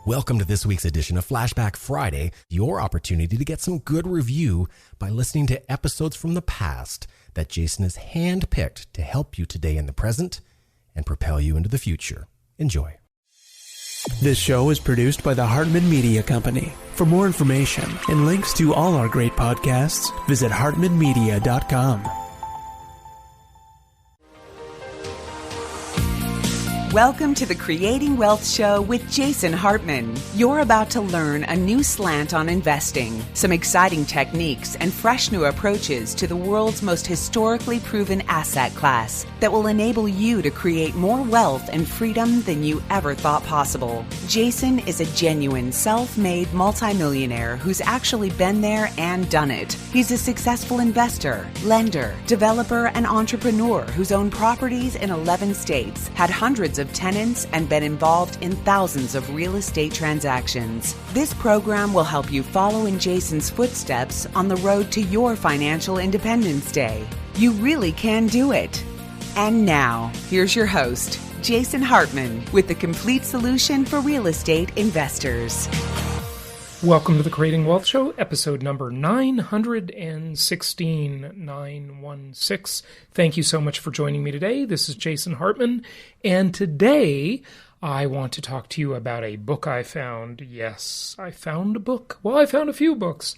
Welcome to this week's edition of Flashback Friday, your opportunity to get some good review by listening to episodes from the past that Jason has handpicked to help you today in the present and propel you into the future. Enjoy. This show is produced by the Hartman Media Company. For more information and links to all our great podcasts, visit hartmanmedia.com. Welcome to the Creating Wealth Show with Jason Hartman. You're about to learn a new slant on investing, some exciting techniques, and fresh new approaches to the world's most historically proven asset class that will enable you to create more wealth and freedom than you ever thought possible. Jason is a genuine self-made multimillionaire who's actually been there and done it. He's a successful investor, lender, developer, and entrepreneur who's owned properties in 11 states, had hundreds of tenants, and been involved in thousands of real estate transactions. This program will help you follow in Jason's footsteps on the road to your financial independence day. You really can do it. And now, here's your host, Jason Hartman, with the complete solution for real estate investors. Welcome to the Creating Wealth Show, episode number 916. Thank you so much for joining me today. This is Jason Hartman, and today I want to talk to you about a book I found. Yes, I found a book. Well, I found a few books.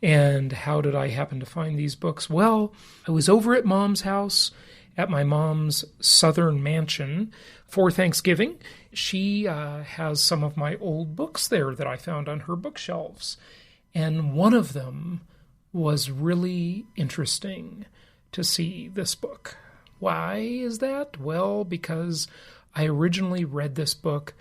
And how did I happen to find these books? Well, I was over at Mom's house at my mom's southern mansion for Thanksgiving. She has some of my old books there that I found on her bookshelves. And one of them was really interesting to see, this book. Why is that? Well, because I originally read this book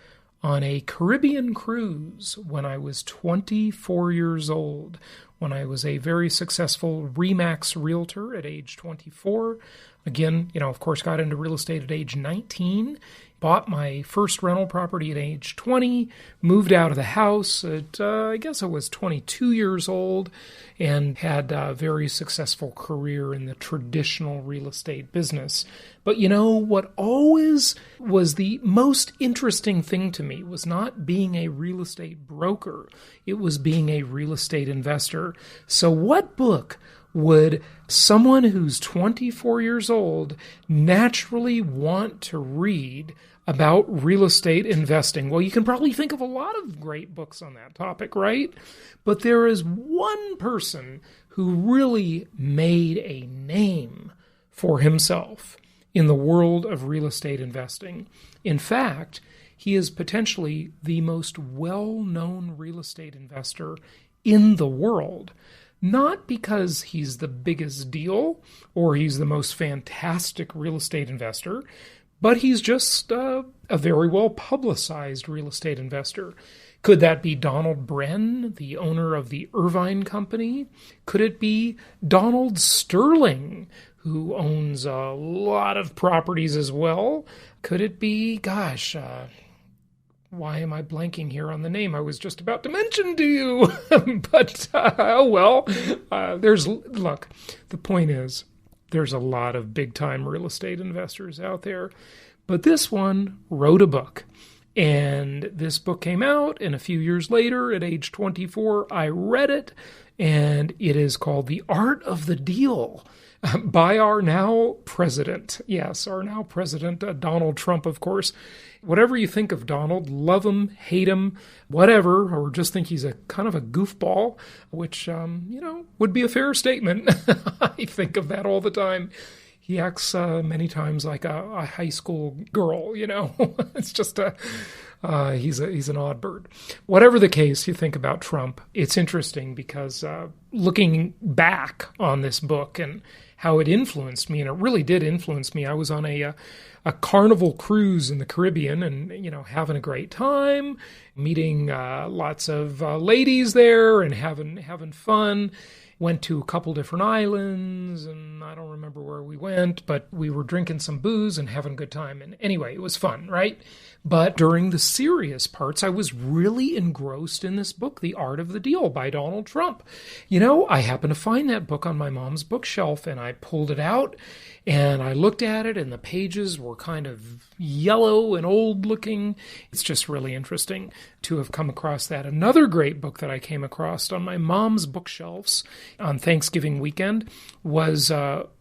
on a Caribbean cruise when I was 24 years old, when I was a very successful RE/MAX realtor at age 24. Again, of course, got into real estate at age 19, bought my first rental property at age 20, moved out of the house at, I guess I was 22 years old, and had a very successful career in the traditional real estate business. But what always was the most interesting thing to me was not being a real estate broker. It was being a real estate investor. So what book would someone who's 24 years old naturally want to read about real estate investing? Well, you can probably think of a lot of great books on that topic, right? But there is one person who really made a name for himself in the world of real estate investing. In fact, he is potentially the most well-known real estate investor in the world. Not because he's the biggest deal or he's the most fantastic real estate investor, but he's just a very well-publicized real estate investor. Could that be Donald Bren, the owner of the Irvine Company? Could it be Donald Sterling, who owns a lot of properties as well? Could it be, why am I blanking here on the name I was just about to mention to you? But, the point is, there's a lot of big-time real estate investors out there. But this one wrote a book. And this book came out, and a few years later, at age 24, I read it, and it is called The Art of the Deal by our now president. Yes, our now president, Donald Trump, of course. Whatever you think of Donald, love him, hate him, whatever, or just think he's a kind of a goofball, which, would be a fair statement. I think of that all the time. He acts many times like a high school girl, It's just he's an odd bird. Whatever the case you think about Trump, it's interesting because looking back on this book and how it influenced me, and it really did influence me. I was on a carnival cruise in the Caribbean and, having a great time, meeting lots of ladies there and having fun. Went to a couple different islands, and I don't remember where we went, but we were drinking some booze and having a good time. And anyway, it was fun, right? But during the serious parts, I was really engrossed in this book, The Art of the Deal by Donald Trump. I happened to find that book on my mom's bookshelf, and I pulled it out, and I looked at it, and the pages were kind of yellow and old-looking. It's just really interesting to have come across that. Another great book that I came across on my mom's bookshelves on Thanksgiving weekend was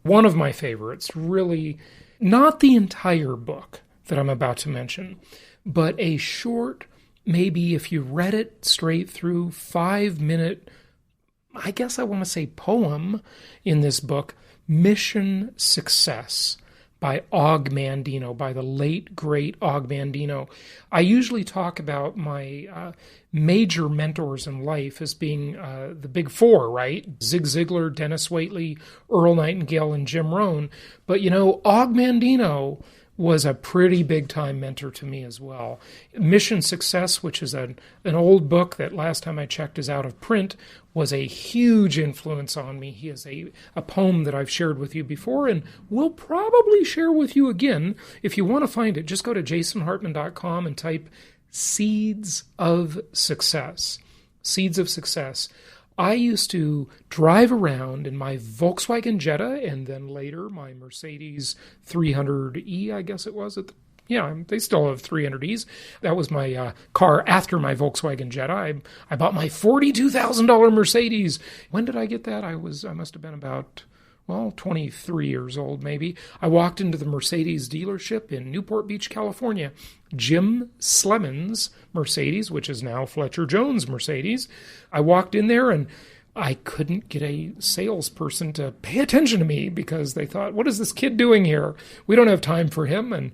one of my favorites, really, not the entire book that I'm about to mention, but a short, maybe if you read it straight through, 5-minute, I guess I want to say poem in this book, Mission Success by Og Mandino, by the late, great Og Mandino. I usually talk about my major mentors in life as being the big four, right? Zig Ziglar, Dennis Waitley, Earl Nightingale, and Jim Rohn. But, Og Mandino was a pretty big-time mentor to me as well. Mission Success, which is an old book that last time I checked is out of print, was a huge influence on me. He is a poem that I've shared with you before and will probably share with you again. If you want to find it, just go to jasonhartman.com and type Seeds of Success. Seeds of Success. I used to drive around in my Volkswagen Jetta and then later my Mercedes 300E, I guess it was. They still have 300Es. That was my car after my Volkswagen Jetta. I bought my $42,000 Mercedes. When did I get that? I must have been about 23 years old maybe. I walked into the Mercedes dealership in Newport Beach, California. Jim Slemmon's Mercedes, which is now Fletcher Jones Mercedes. I walked in there and I couldn't get a salesperson to pay attention to me because they thought, what is this kid doing here? We don't have time for him. And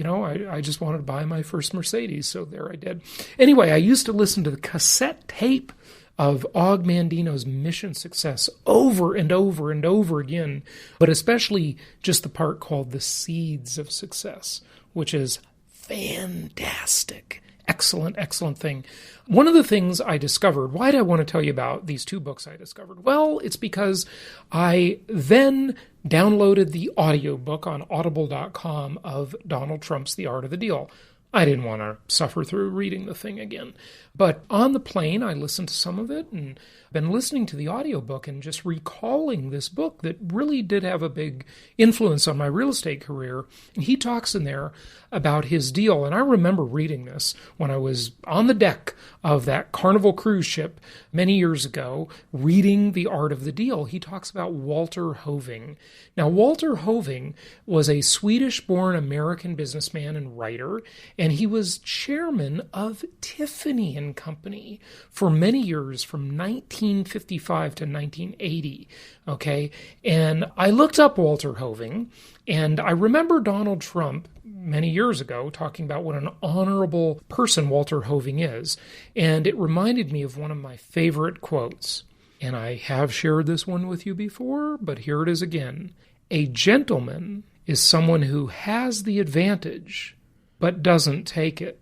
I just wanted to buy my first Mercedes, so there I did. Anyway, I used to listen to the cassette tape of Og Mandino's Mission Success over and over and over again, but especially just the part called The Seeds of Success, which is fantastic. Excellent, excellent thing. One of the things I discovered, why did I want to tell you about these two books I discovered? Well, it's because I then downloaded the audiobook on audible.com of Donald Trump's The Art of the Deal. I didn't want to suffer through reading the thing again. But on the plane, I listened to some of it and been listening to the audiobook and just recalling this book that really did have a big influence on my real estate career. And he talks in there about his deal. And I remember reading this when I was on the deck of that Carnival cruise ship many years ago, reading The Art of the Deal. He talks about Walter Hoving. Now, Walter Hoving was a Swedish-born American businessman and writer, and he was chairman of Tiffany & Company for many years from 1955 to 1980, okay? And I looked up Walter Hoving, and I remember Donald Trump many years ago talking about what an honorable person Walter Hoving is, and it reminded me of one of my favorite quotes. And I have shared this one with you before, but here it is again. A gentleman is someone who has the advantage, but doesn't take it.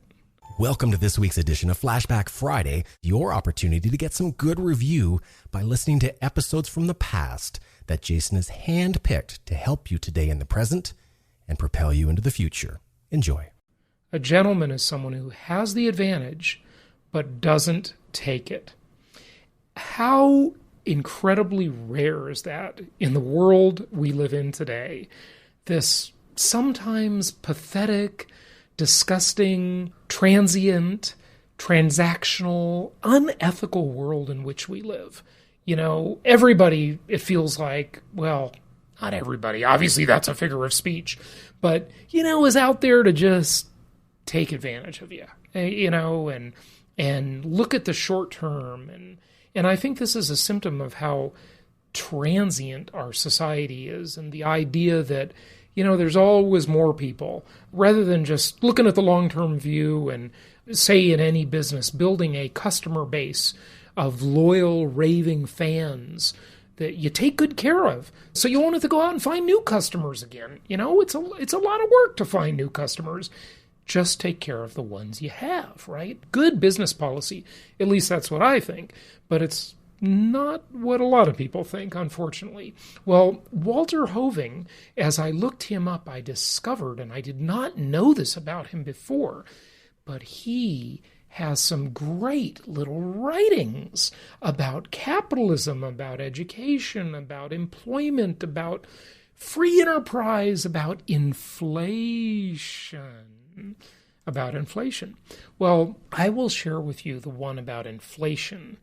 Welcome to this week's edition of Flashback Friday, your opportunity to get some good review by listening to episodes from the past that Jason has handpicked to help you today in the present and propel you into the future. Enjoy. A gentleman is someone who has the advantage, but doesn't take it. How incredibly rare is that in the world we live in today? This sometimes pathetic, disgusting, transient, transactional, unethical world in which we live. Everybody, it feels like, well, not everybody, obviously that's a figure of speech, but, is out there to just take advantage of you, and look at the short term. And I think this is a symptom of how transient our society is, and the idea that, there's always more people, rather than just looking at the long-term view and, say in any business, building a customer base of loyal, raving fans that you take good care of. So you won't have to go out and find new customers again. It's a lot of work to find new customers. Just take care of the ones you have, right? Good business policy. At least that's what I think. But it's not what a lot of people think, unfortunately. Well, Walter Hoving, as I looked him up, I discovered, and I did not know this about him before, but he has some great little writings about capitalism, about education, about employment, about free enterprise, about inflation. Well, I will share with you the one about inflation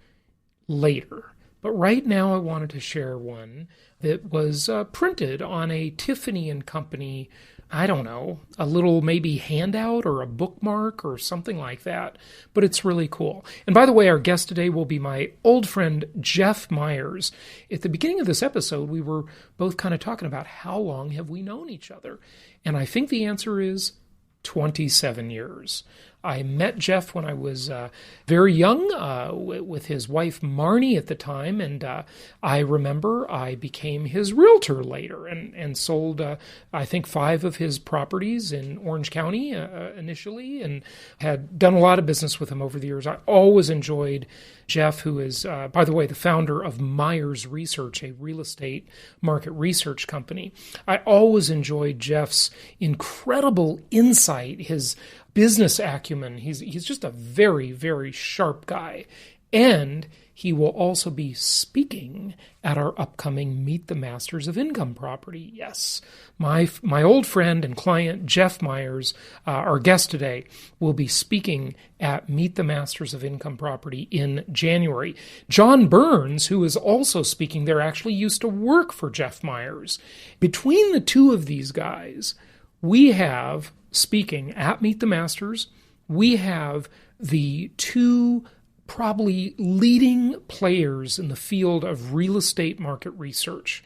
later. But right now I wanted to share one that was printed on a Tiffany & Company, I don't know, a little maybe handout or a bookmark or something like that. But it's really cool. And by the way, our guest today will be my old friend, Jeff Meyers. At the beginning of this episode, we were both kind of talking about how long have we known each other? And I think the answer is 27 years. I met Jeff when I was very young with his wife Marnie at the time, and I remember I became his realtor later and sold, I think, 5 of his properties in Orange County initially, and had done a lot of business with him over the years. I always enjoyed Jeff, who is, by the way, the founder of Meyers Research, a real estate market research company. I always enjoyed Jeff's incredible insight, his business acumen. He's just a very, very sharp guy. And he will also be speaking at our upcoming Meet the Masters of Income Property. Yes, my old friend and client, Jeff Meyers, our guest today, will be speaking at Meet the Masters of Income Property in January. John Burns, who is also speaking there, actually used to work for Jeff Meyers. Between the two of these guys, we have, speaking at Meet the Masters, we have the two probably leading players in the field of real estate market research,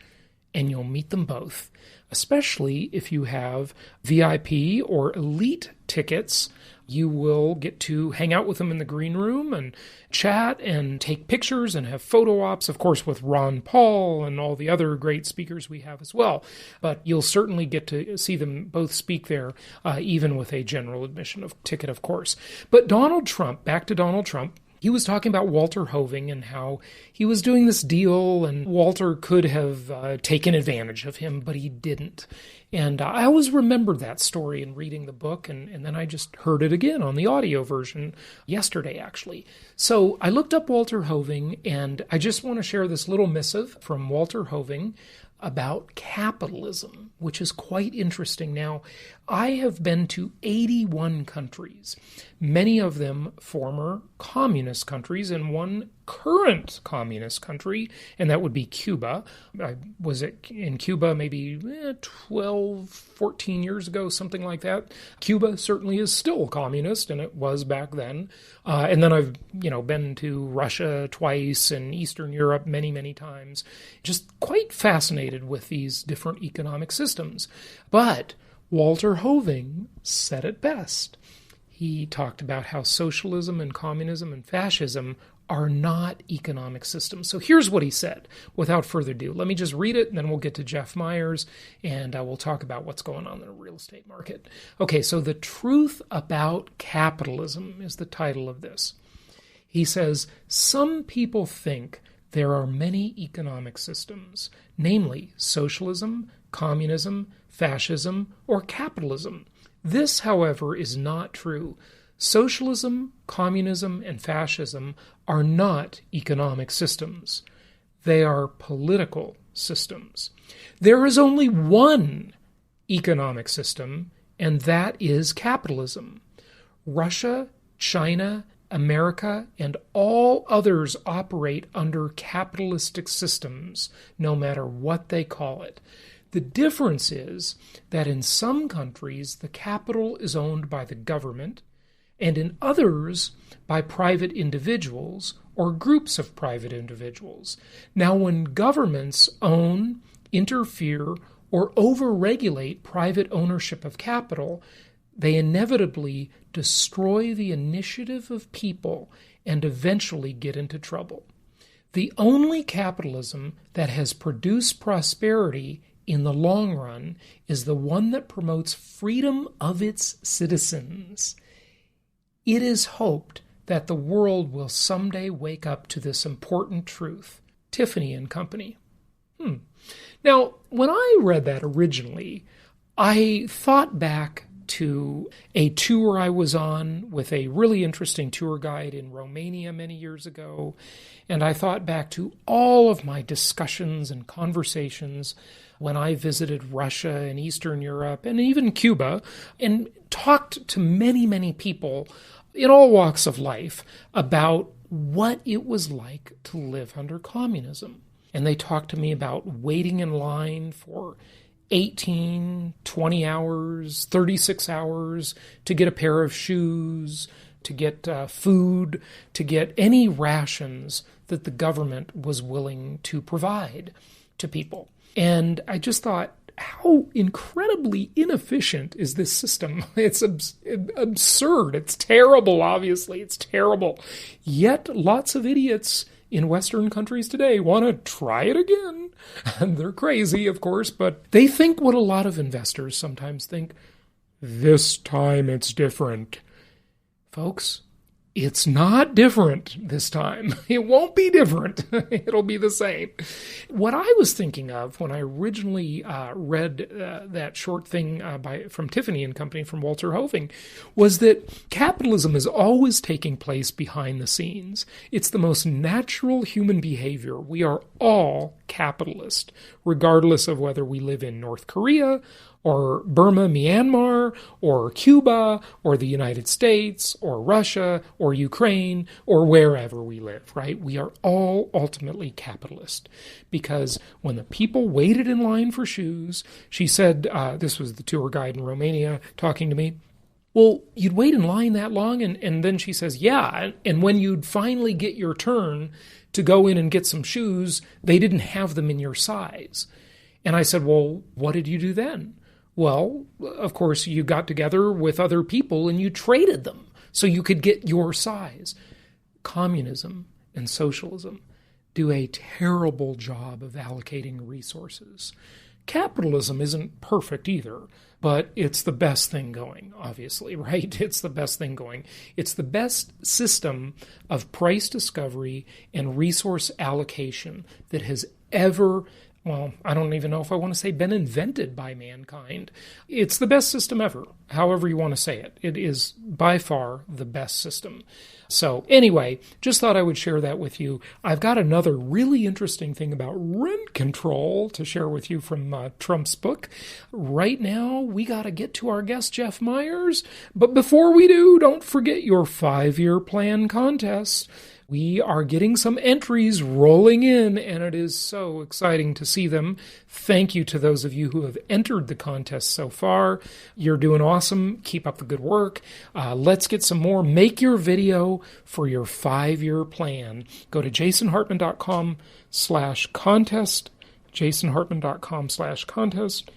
and you'll meet them both, especially if you have VIP or elite tickets. You will get to hang out with them in the green room and chat and take pictures and have photo ops, of course, with Ron Paul and all the other great speakers we have as well. But you'll certainly get to see them both speak there, even with a general admission ticket, of course. But Donald Trump, back to Donald Trump, he was talking about Walter Hoving and how he was doing this deal, and Walter could have taken advantage of him, but he didn't. And I always remembered that story in reading the book, and then I just heard it again on the audio version yesterday, actually. So I looked up Walter Hoving, and I just want to share this little missive from Walter Hoving about capitalism, which is quite interesting. Now, I have been to 81 countries, many of them former communist countries, and one current communist country, and that would be Cuba. I was in Cuba maybe 12, 14 years ago, something like that. Cuba certainly is still communist, and it was back then. And then I've, been to Russia twice and Eastern Europe many, many times. Just quite fascinated with these different economic systems. But Walter Hoving said it best. He talked about how socialism and communism and fascism are not economic systems. So here's what he said. Without further ado, let me just read it, and then we'll get to Jeff Meyers, and we'll talk about what's going on in the real estate market. Okay, so The Truth About Capitalism is the title of this. He says, some people think there are many economic systems, namely socialism, communism, fascism, or capitalism. This, however, is not true. Socialism, communism, and fascism are not economic systems. They are political systems. There is only one economic system, and that is capitalism. Russia, China, America, and all others operate under capitalistic systems, no matter what they call it. The difference is that in some countries, the capital is owned by the government, and in others by private individuals or groups of private individuals. Now, when governments own, interfere, or overregulate private ownership of capital, they inevitably destroy the initiative of people and eventually get into trouble. The only capitalism that has produced prosperity in the long run is the one that promotes freedom of its citizens. It is hoped that the world will someday wake up to this important truth. Tiffany and Company. Now, when I read that originally, I thought back to a tour I was on with a really interesting tour guide in Romania many years ago, and I thought back to all of my discussions and conversations when I visited Russia and Eastern Europe and even Cuba and talked to many, many people in all walks of life about what it was like to live under communism. And they talked to me about waiting in line for 18, 20 hours, 36 hours to get a pair of shoes, to get food, to get any rations that the government was willing to provide to people. And I just thought, how incredibly inefficient is this system? It's absurd. It's terrible, obviously. It's terrible. Yet lots of idiots in Western countries today want to try it again. And they're crazy, of course, but they think what a lot of investors sometimes think. This time it's different. Folks, it's not different this time. It won't be different. It'll be the same. What I was thinking of when I originally read that short thing from Tiffany and Company from Walter Hoving was that capitalism is always taking place behind the scenes. It's the most natural human behavior. We are all capitalist, regardless of whether we live in North Korea or Burma, Myanmar, or Cuba, or the United States, or Russia, or Ukraine, or wherever we live, right? We are all ultimately capitalist. Because when the people waited in line for shoes, she said, this was the tour guide in Romania talking to me, well, you'd wait in line that long? And then she says, yeah, and when you'd finally get your turn to go in and get some shoes, they didn't have them in your size. And I said, well, what did you do then? Well, of course, you got together with other people and you traded them so you could get your size. Communism and socialism do a terrible job of allocating resources. Capitalism isn't perfect either, but it's the best thing going, obviously, right? It's the best thing going. It's the best system of price discovery and resource allocation that has ever, well, I don't even know if I want to say been invented by mankind. It's the best system ever, however you want to say it. It is by far the best system. So anyway, just thought I would share that with you. I've got another really interesting thing about rent control to share with you from Trump's book. Right now, we got to get to our guest, Jeff Meyers. But before we do, don't forget your 5-year plan contest. We are getting some entries rolling in, and it is so exciting to see them. Thank you to those of you who have entered the contest so far. You're doing awesome. Keep up the good work. Let's get some more. Make your video for your 5-year plan. Go to jasonhartman.com/contest, jasonhartman.com/contest.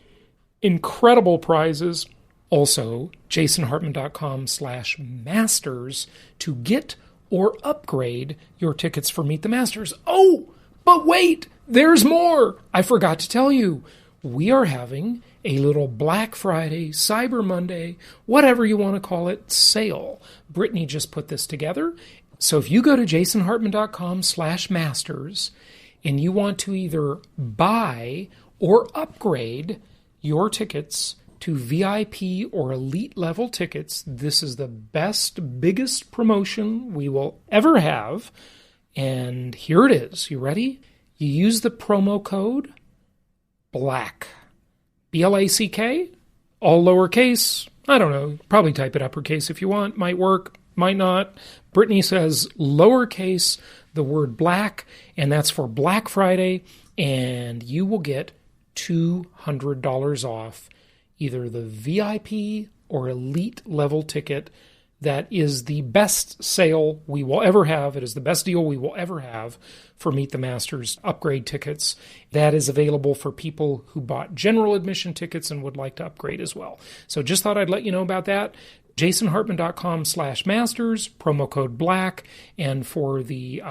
Incredible prizes. Also, jasonhartman.com/masters to get or upgrade your tickets for Meet the Masters. Oh, but wait, there's more. I forgot to tell you. We are having a little Black Friday, Cyber Monday, whatever you want to call it, sale. Brittany just put this together. So if you go to jasonhartman.com/masters and you want to either buy or upgrade your tickets to VIP or elite level tickets, this is the best, biggest promotion we will ever have. And here it is. You ready? You use the promo code BLACK. BLACK, all lowercase. I don't know. Probably type it uppercase if you want. Might work, might not. Brittany says lowercase, the word black, and that's for Black Friday. And you will get $200 off either the VIP or elite level ticket. That is the best sale we will ever have. It is the best deal we will ever have for Meet the Masters upgrade tickets. That is available for people who bought general admission tickets and would like to upgrade as well. So just thought I'd let you know about that. jasonhartman.com/masters, promo code BLACK, and for the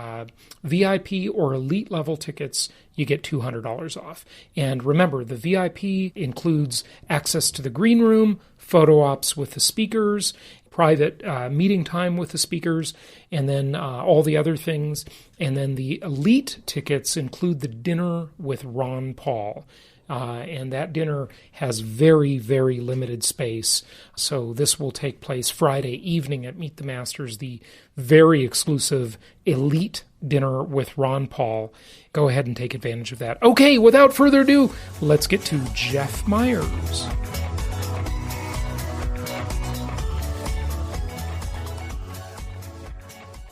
VIP or elite level tickets, you get $200 off. And remember, the VIP includes access to the green room, photo ops with the speakers, private meeting time with the speakers, and then all the other things. And then the elite tickets include the dinner with Ron Paul. And that dinner has very, very limited space. So this will take place Friday evening at Meet the Masters, the very exclusive elite dinner with Ron Paul. Go ahead and take advantage of that. Okay, without further ado, let's get to Jeff Meyers.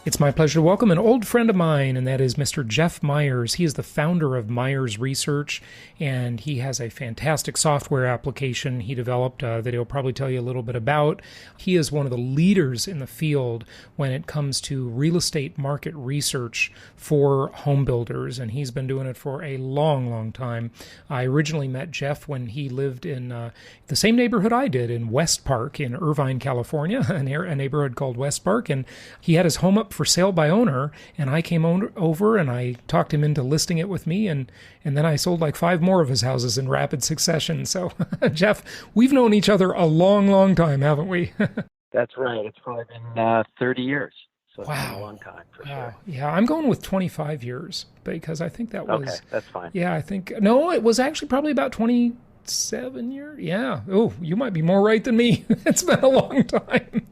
It's my pleasure to welcome an old friend of mine, and that is Mr. Jeff Meyers. He is the founder of Meyers Research, and he has a fantastic software application he developed that he'll probably tell you a little bit about. He is one of the leaders in the field when it comes to real estate market research for home builders, and he's been doing it for a long, long time. I originally met Jeff when he lived in the same neighborhood I did in West Park in Irvine, California, a neighborhood called West Park, and he had his home up for sale by owner, and I came over and I talked him into listing it with me, and then I sold like 5 more of his houses in rapid succession. So, Jeff, we've known each other a long, long time, haven't we? That's right. It's probably been 30 years. So wow. It's been a long time, for sure. Yeah, I'm going with 25 years because I think that was... Okay, that's fine. Yeah, I think... No, it was actually probably about 27 years. Yeah. Oh, you might be more right than me. It's been a long time.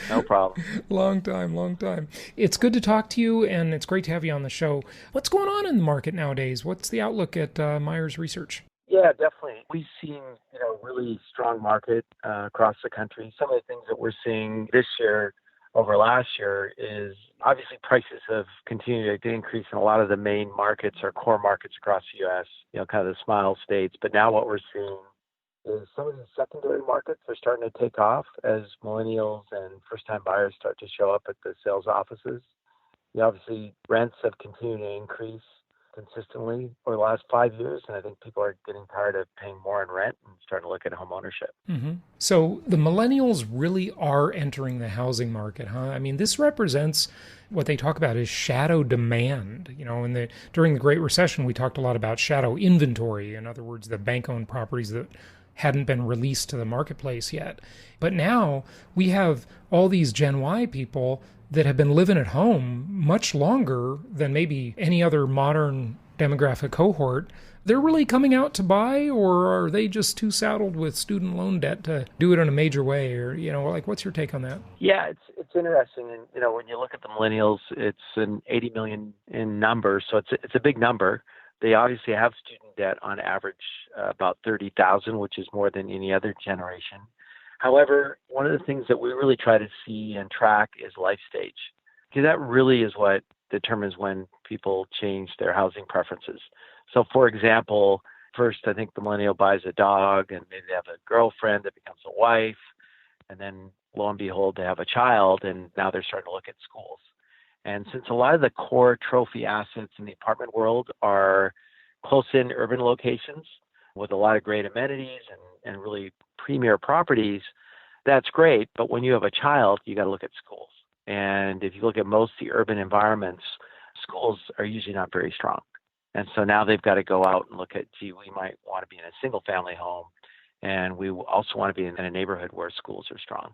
No problem. Long time. It's good to talk to you, and it's great to have you on the show. What's going on in the market nowadays? What's the outlook at Meyers Research? Yeah, definitely. We've seen, really strong market across the country. Some of the things that we're seeing this year over last year is obviously prices have continued to increase in a lot of the main markets or core markets across the U.S., kind of the smile states. But now what we're seeing is some of the secondary markets are starting to take off as millennials and first-time buyers start to show up at the sales offices. Obviously, rents have continued to increase consistently over the last 5 years, and I think people are getting tired of paying more in rent and starting to look at home ownership. Mm-hmm. So the millennials really are entering the housing market, huh? I mean, this represents what they talk about is shadow demand. During the Great Recession, we talked a lot about shadow inventory. In other words, the bank-owned properties that hadn't been released to the marketplace yet. But now we have all these Gen Y people that have been living at home much longer than maybe any other modern demographic cohort. They're really coming out to buy, or are they just too saddled with student loan debt to do it in a major way? Or, what's your take on that? Yeah, it's interesting. And, when you look at the millennials, it's an 80 million in number. So it's a big number. They obviously have student debt on average about 30,000, which is more than any other generation. However, one of the things that we really try to see and track is life stage, because that really is what determines when people change their housing preferences. So, for example, first, I think the millennial buys a dog, and maybe they have a girlfriend that becomes a wife, and then lo and behold, they have a child, and now they're starting to look at schools. And since a lot of the core trophy assets in the apartment world are close-in urban locations with a lot of great amenities and really premier properties, that's great. But when you have a child, you got to look at schools. And if you look at most of the urban environments, schools are usually not very strong. And so now they've got to go out and look at, we might want to be in a single-family home, and we also want to be in a neighborhood where schools are strong.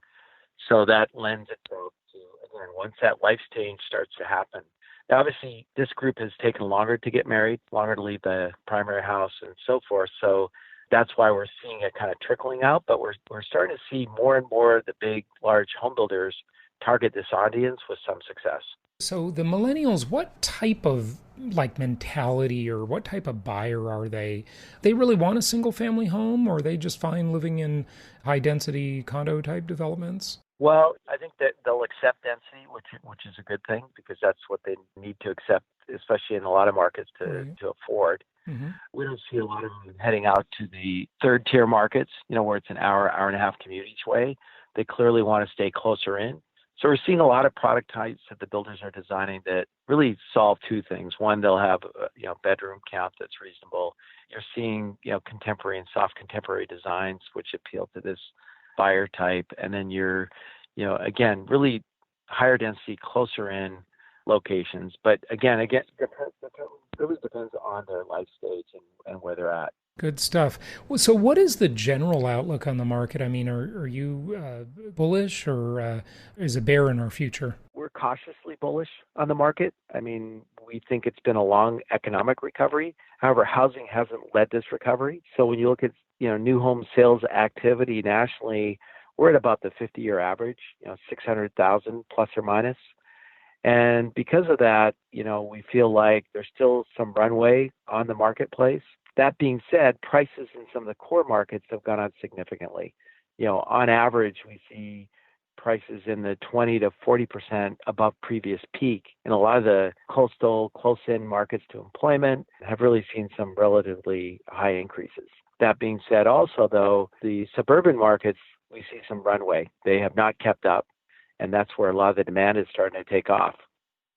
So that lends itself to, again, once that life change starts to happen. Now, obviously, this group has taken longer to get married, longer to leave the primary house, and so forth. So that's why we're seeing it kind of trickling out. But we're starting to see more and more of the big, large home builders target this audience with some success. So the millennials, what type of mentality or what type of buyer are they? They really want a single family home, or are they just fine living in high density condo type developments? Well, I think that they'll accept density, which is a good thing, because that's what they need to accept, especially in a lot of markets to afford. Mm-hmm. We don't see a lot of them heading out to the third tier markets, where it's an hour and a half commute each way. They clearly want to stay closer in. So we're seeing a lot of product types that the builders are designing that really solve two things. One, they'll have bedroom count that's reasonable. You're seeing contemporary and soft contemporary designs which appeal to this buyer type, and then you're again, really higher density, closer in locations. But again, it really depends on their life stage and where they're at. Good stuff. Well, so what is the general outlook on the market? I mean, are you bullish, or is it bear in our future? We're cautiously bullish on the market. I mean, we think it's been a long economic recovery. However, housing hasn't led this recovery. So when you look at, new home sales activity nationally, we're at about the 50-year average, 600,000 plus or minus. And because of that, we feel like there's still some runway on the marketplace. That being said, prices in some of the core markets have gone up significantly. On average, we see prices in the 20 to 40% above previous peak. And a lot of the coastal, close-in markets to employment have really seen some relatively high increases. That being said, also, though, the suburban markets, we see some runway. They have not kept up, and that's where a lot of the demand is starting to take off.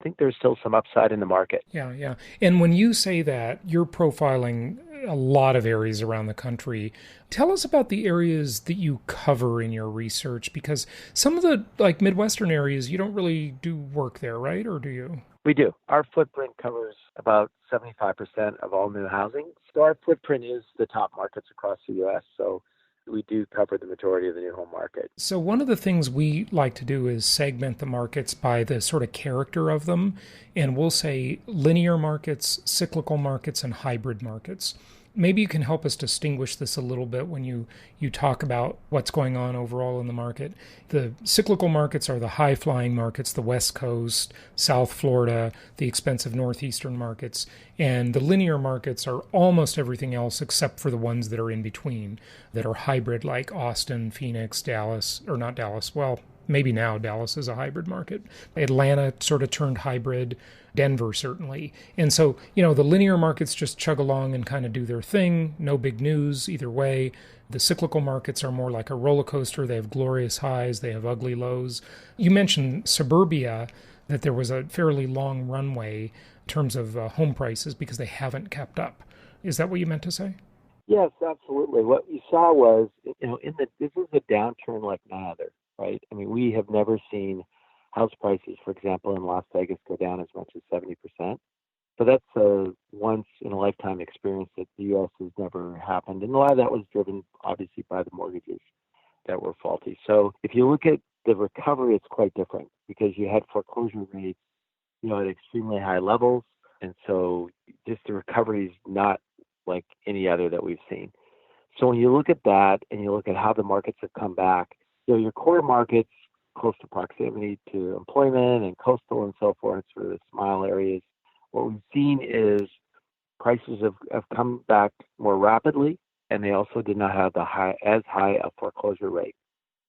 I think there's still some upside in the market. Yeah. And when you say that, you're profiling a lot of areas around the country. Tell us about the areas that you cover in your research, because some of the Midwestern areas, you don't really do work there, right? Or do you? We do. Our footprint covers about 75% of all new housing. So our footprint is the top markets across the U.S. So we do cover the majority of the new home market. So one of the things we like to do is segment the markets by the sort of character of them. And we'll say linear markets, cyclical markets, and hybrid markets. Maybe you can help us distinguish this a little bit when you talk about what's going on overall in the market. The cyclical markets are the high-flying markets, the West Coast, South Florida, the expensive northeastern markets. And the linear markets are almost everything else except for the ones that are in between, that are hybrid, like Austin, Phoenix, Dallas, or not Dallas. Well, maybe now Dallas is a hybrid market. Atlanta sort of turned hybrid. Denver, certainly. And so, the linear markets just chug along and kind of do their thing. No big news either way. The cyclical markets are more like a roller coaster. They have glorious highs. They have ugly lows. You mentioned suburbia, that there was a fairly long runway in terms of home prices because they haven't kept up. Is that what you meant to say? Yes, absolutely. What you saw was, this is a downturn like none other, right? I mean, we have never seen house prices, for example, in Las Vegas go down as much as 70%. So that's a once-in-a-lifetime experience that the U.S. has never happened. And a lot of that was driven, obviously, by the mortgages that were faulty. So if you look at the recovery, it's quite different because you had foreclosure rates, at extremely high levels. And so just the recovery is not like any other that we've seen. So when you look at that and you look at how the markets have come back, your core markets, close to proximity to employment and coastal and so forth, sort of the smile areas, what we've seen is prices have come back more rapidly, and they also did not have as high a foreclosure rate.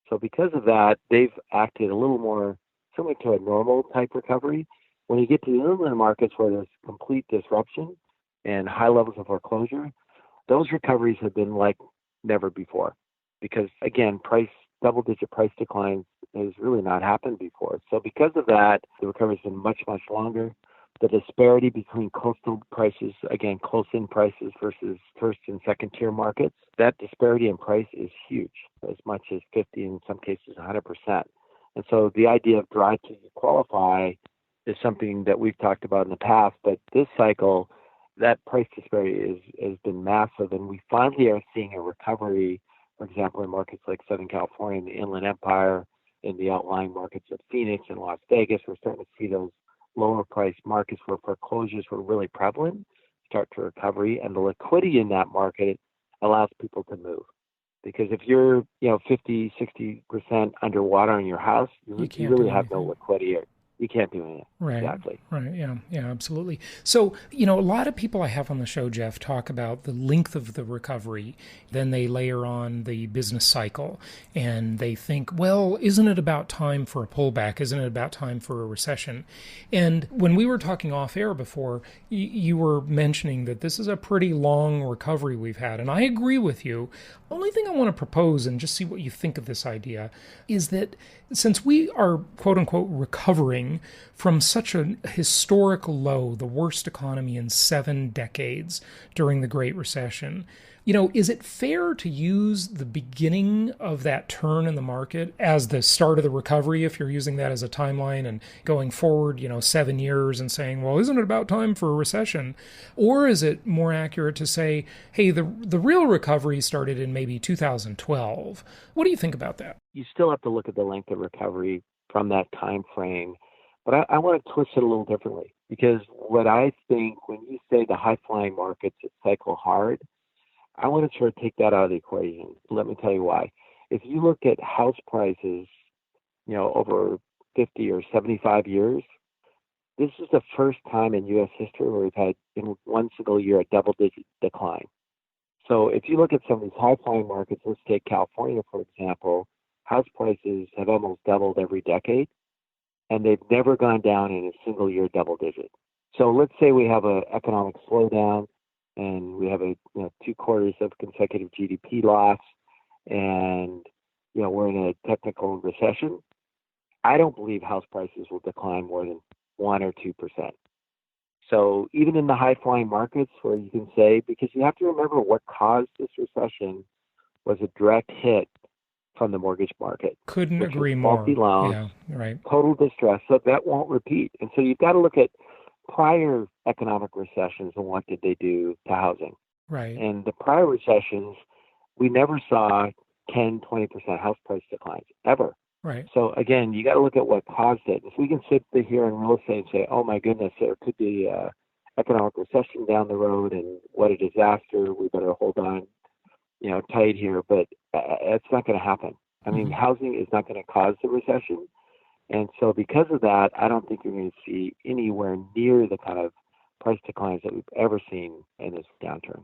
So because of that, they've acted a little more similar to a normal type recovery. When you get to the inland markets where there's complete disruption and high levels of foreclosure, those recoveries have been like never before. Because again, double-digit price declines has really not happened before. So because of that, the recovery has been much, much longer. The disparity between coastal prices, again, close-in prices versus first and second-tier markets, that disparity in price is huge, as much as 50, in some cases 100%. And so the idea of drive till you qualify is something that we've talked about in the past, but this cycle, that price disparity has been massive, and we finally are seeing a recovery. For example, in markets like Southern California and the Inland Empire, in the outlying markets of Phoenix and Las Vegas, we're starting to see those lower priced markets where foreclosures were really prevalent start to recovery, and the liquidity in that market allows people to move. Because if you're, 50, 60% underwater in your house, you really have no liquidity. You can't do anything. Right. Exactly. Right. Yeah, absolutely. So, a lot of people I have on the show, Jeff, talk about the length of the recovery. Then they layer on the business cycle and they think, well, isn't it about time for a pullback? Isn't it about time for a recession? And when we were talking off air before, you were mentioning that this is a pretty long recovery we've had. And I agree with you. Only thing I want to propose, and just see what you think of this idea, is that since we are, quote unquote, recovering recovering from such a historic low, the worst economy in 7 decades during the Great Recession. Is it fair to use the beginning of that turn in the market as the start of the recovery, if you're using that as a timeline and going forward, 7 years and saying, well, isn't it about time for a recession? Or is it more accurate to say, hey, the real recovery started in maybe 2012? What do you think about that? You still have to look at the length of recovery from that time frame. But I want to twist it a little differently, because what I think when you say the high-flying markets that cycle hard, I want to sort of take that out of the equation. Let me tell you why. If you look at house prices, over 50 or 75 years, this is the first time in U.S. history where we've had in one single year a double-digit decline. So if you look at some of these high-flying markets, let's take California, for example, house prices have almost doubled every decade, and they've never gone down in a single year double-digit. So let's say we have an economic slowdown, and we have 2 quarters of consecutive GDP loss, and we're in a technical recession. I don't believe house prices will decline more than 1 or 2%. So even in the high-flying markets, where you can say, because you have to remember what caused this recession was a direct hit from the mortgage market. Couldn't agree more. Multi-loans, yeah, right. Total distress. So that won't repeat. And so you've got to look at prior economic recessions and what did they do to housing. Right. And the prior recessions, we never saw 10, 20% house price declines, ever. Right. So again, you got to look at what caused it. If we can sit here in real estate and say, oh my goodness, there could be an economic recession down the road and what a disaster, we better hold on, tight here. But it's not going to happen. I mean, housing is not going to cause the recession. And so because of that, I don't think you're going to see anywhere near the kind of price declines that we've ever seen in this downturn.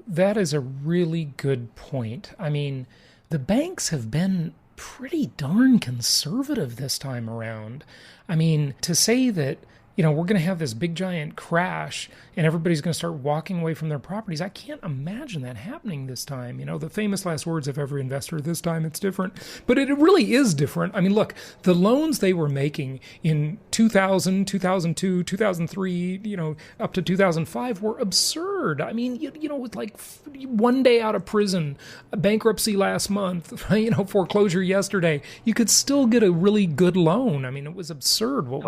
That is a really good point. I mean, the banks have been pretty darn conservative this time around. I mean, to say that, we're going to have this big giant crash and everybody's going to start walking away from their properties, I can't imagine that happening this time. The famous last words of every investor, this time it's different. But it really is different. I mean, look, the loans they were making in 2000, 2002, 2003, up to 2005 were absurd. I mean, with like 1 day out of prison, bankruptcy last month, foreclosure yesterday, you could still get a really good loan. I mean, it was absurd what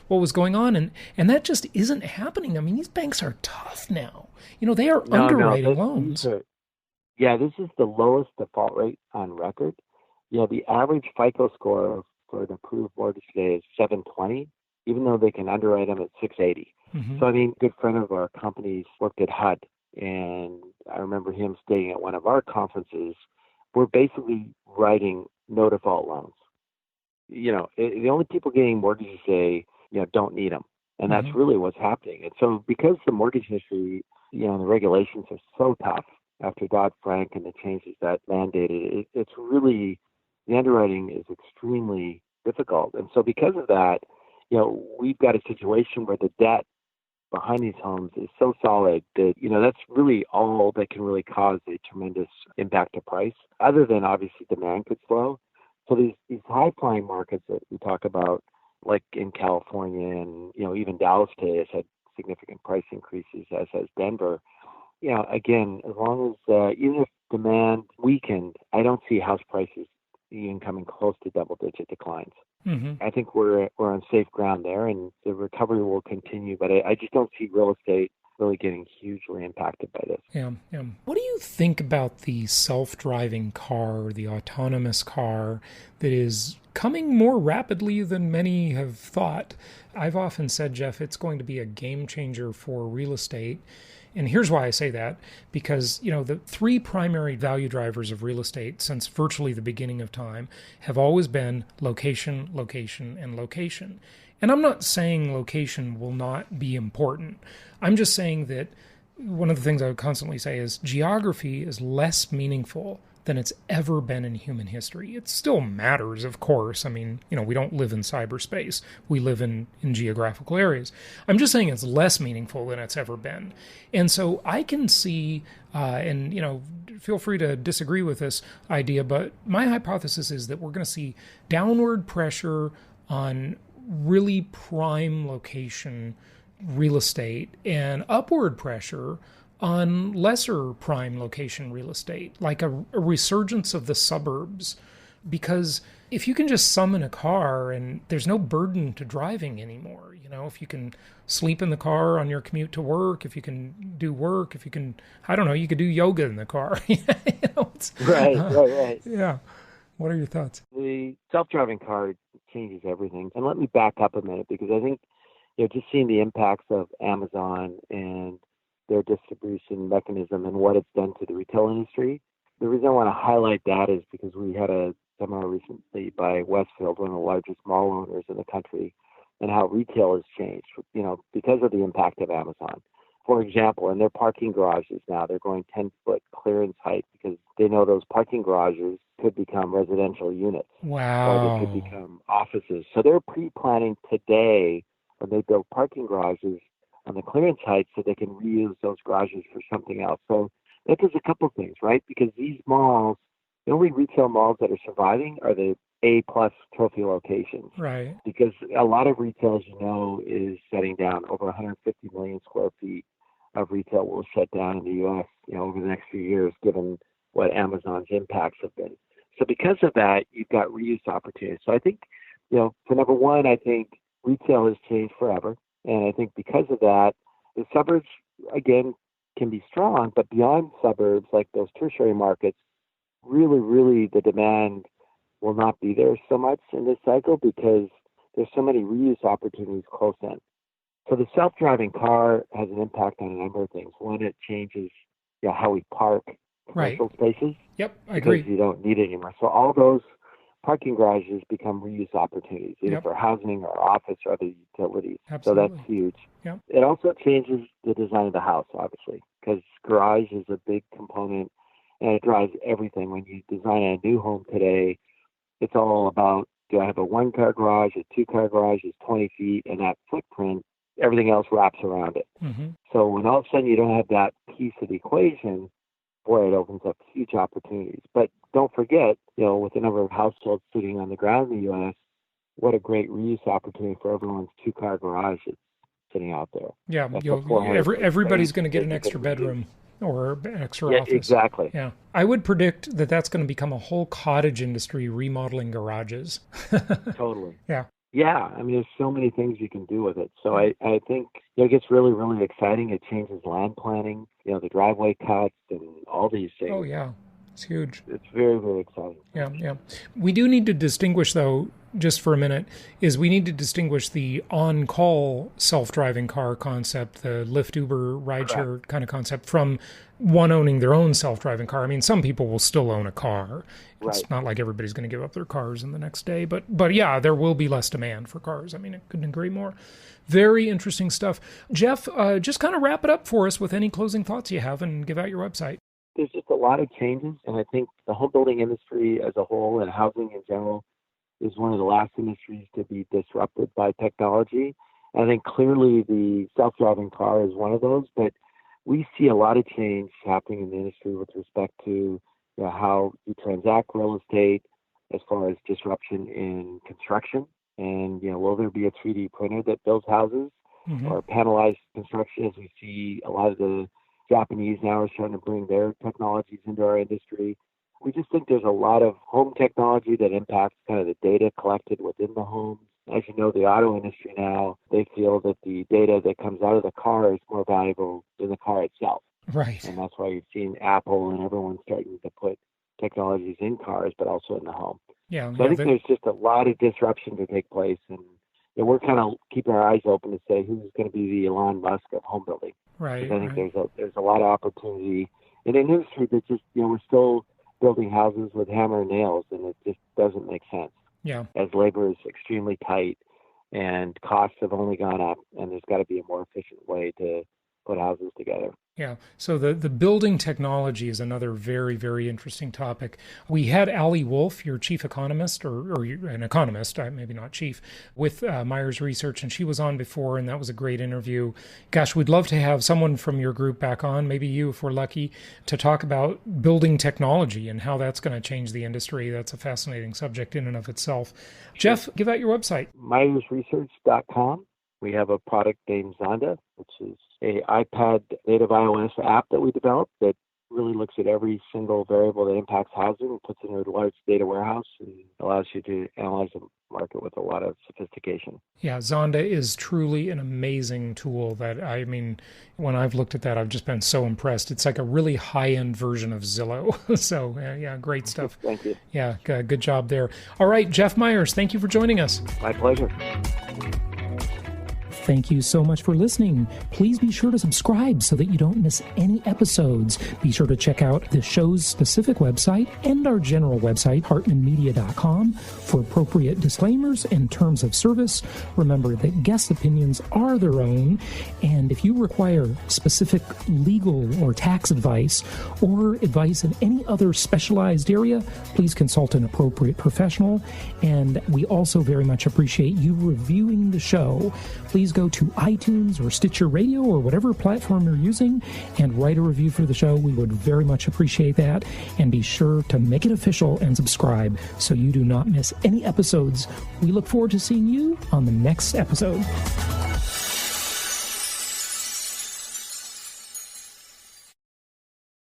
was going on. And that just isn't happening. I mean, these banks are tough now. They are underwriting loans. This is the lowest default rate on record. The average FICO score for an approved mortgage today is 720, even though they can underwrite them at 680. So, a good friend of our company's worked at HUD, and I remember him stating at one of our conferences, we're basically writing no default loans. The only people getting mortgages say, don't need them. And that's really what's happening. And so because the mortgage industry, the regulations are so tough after Dodd-Frank and the changes that mandated, it's really, the underwriting is extremely difficult. And so because of that, we've got a situation where the debt behind these homes is so solid that, that's really all that can really cause a tremendous impact to price, other than obviously demand could slow. So these high-flying markets that we talk about, like in California and, even Dallas today has had significant price increases, as has Denver. Again, as long as, even if demand weakened, I don't see house prices even coming close to double-digit declines. I think we're on safe ground there, and the recovery will continue, but I just don't see real estate really getting hugely impacted by this. Yeah. What do you think about the self-driving car, the autonomous car that is coming more rapidly than many have thought? I've often said, Jeff, it's going to be a game changer for real estate. And here's why I say that, because, the 3 primary value drivers of real estate since virtually the beginning of time have always been location, location, and location. And I'm not saying location will not be important. I'm just saying that one of the things I would constantly say is geography is less meaningful than it's ever been in human history. It still matters, of course. I mean, we don't live in cyberspace. We live in geographical areas. I'm just saying it's less meaningful than it's ever been. And so I can see, and feel free to disagree with this idea, but my hypothesis is that we're going to see downward pressure on really prime location real estate and upward pressure on lesser prime location real estate, like a resurgence of the suburbs. Because if you can just summon a car and there's no burden to driving anymore, if you can sleep in the car on your commute to work, if you can do work, if you can, I don't know, you could do yoga in the car. Right. Yeah. What are your thoughts? The self-driving car changes everything. And let me back up a minute, because I think, just seeing the impacts of Amazon and their distribution mechanism and what it's done to the retail industry. The reason I want to highlight that is because we had a seminar recently by Westfield, one of the largest mall owners in the country, and how retail has changed, because of the impact of Amazon. For example, in their parking garages now, they're going 10-foot clearance height because they know those parking garages could become residential units. Wow. Or they could become offices. So they're pre-planning today when they build parking garages on the clearance height so they can reuse those garages for something else. So that does a couple things, right? Because these malls, the only retail malls that are surviving are the A-plus trophy locations. Right. Because a lot of retail, is shutting down. Over 150 million square feet of retail will shut down in the U.S., over the next few years, given what Amazon's impacts have been. So because of that, you've got reuse opportunities. So I think, for number one, I think retail has changed forever. And I think because of that, the suburbs, again, can be strong, but beyond suburbs, like those tertiary markets, really the demand will not be there so much in this cycle because there's so many reuse opportunities close in. So the self-driving car has an impact on a number of things. One, it changes how we park commercial spaces. Yep, I agree. Because you don't need it anymore. So all those parking garages become reuse opportunities, either for housing or office or other utilities. Absolutely. So that's huge. Yep. It also changes the design of the house, obviously, because garage is a big component and it drives everything. When you design a new home today, it's all about, do I have a one-car garage, a two-car garage is 20 feet, and that footprint, everything else wraps around it. Mm-hmm. So when all of a sudden you don't have that piece of the equation, boy, it opens up huge opportunities. But don't forget, with the number of households sitting on the ground in the U.S., what a great reuse opportunity for everyone's two-car garage that's sitting out there. Yeah, everybody's going to get an extra bedroom or an extra office. Exactly. Yeah, I would predict that that's going to become a whole cottage industry remodeling garages. Totally. Yeah. Yeah, I mean, there's so many things you can do with it. So I think it gets really exciting. It changes land planning, the driveway cuts and all these things. Oh, yeah. It's huge. It's very exciting. Yeah. We do need to distinguish, though, just for a minute, is we need to distinguish the on-call self-driving car concept, the Lyft, Uber, rideshare kind of concept, from one owning their own self-driving car. I mean, some people will still own a car. It's not like everybody's going to give up their cars in the next day. But yeah, there will be less demand for cars. I mean, it couldn't agree more. Very interesting stuff. Jeff, just kind of wrap it up for us with any closing thoughts you have and give out your website. There's just a lot of changes, and I think the home building industry as a whole and housing in general is one of the last industries to be disrupted by technology. And I think clearly the self-driving car is one of those, but we see a lot of change happening in the industry with respect to how you transact real estate, as far as disruption in construction. And, will there be a 3D printer that builds houses or panelized construction, as we see a lot of the Japanese now are starting to bring their technologies into our industry. We just think there's a lot of home technology that impacts kind of the data collected within the home. As you know, the auto industry now, they feel that the data that comes out of the car is more valuable than the car itself. Right. And that's why you've seen Apple and everyone starting to put technologies in cars, but also in the home. Yeah. So I think there's just a lot of disruption to take place. And we're kind of keeping our eyes open to say who's going to be the Elon Musk of home building. Right. I think there's a lot of opportunity in an industry that just, we're still building houses with hammer and nails, and it just doesn't make sense. Yeah. As labor is extremely tight and costs have only gone up, and there's got to be a more efficient way to put houses together. Yeah. So the building technology is another very, very interesting topic. We had Ali Wolf, your chief economist, or an economist, maybe not chief, with Meyers Research, and she was on before, and that was a great interview. Gosh, we'd love to have someone from your group back on, maybe you if we're lucky, to talk about building technology and how that's going to change the industry. That's a fascinating subject in and of itself. Jeff, give out your website. MyersResearch.com. We have a product named Zonda, which is an iPad native iOS app that we developed that really looks at every single variable that impacts housing and puts it in a large data warehouse and allows you to analyze the market with a lot of sophistication. Yeah, Zonda is truly an amazing tool that, I mean, when I've looked at that, I've just been so impressed. It's like a really high-end version of Zillow. So, yeah, great stuff. Thank you. Yeah, good job there. All right, Jeff Meyers, thank you for joining us. My pleasure. Thank you so much for listening. Please be sure to subscribe so that you don't miss any episodes. Be sure to check out the show's specific website and our general website, hartmanmedia.com, for appropriate disclaimers and terms of service. Remember that guest opinions are their own, and if you require specific legal or tax advice or advice in any other specialized area, please consult an appropriate professional. And we also very much appreciate you reviewing the show. Please go to iTunes or Stitcher Radio or whatever platform you're using and write a review for the show. We would very much appreciate that. And be sure to make it official and subscribe so you do not miss any episodes. We look forward to seeing you on the next episode.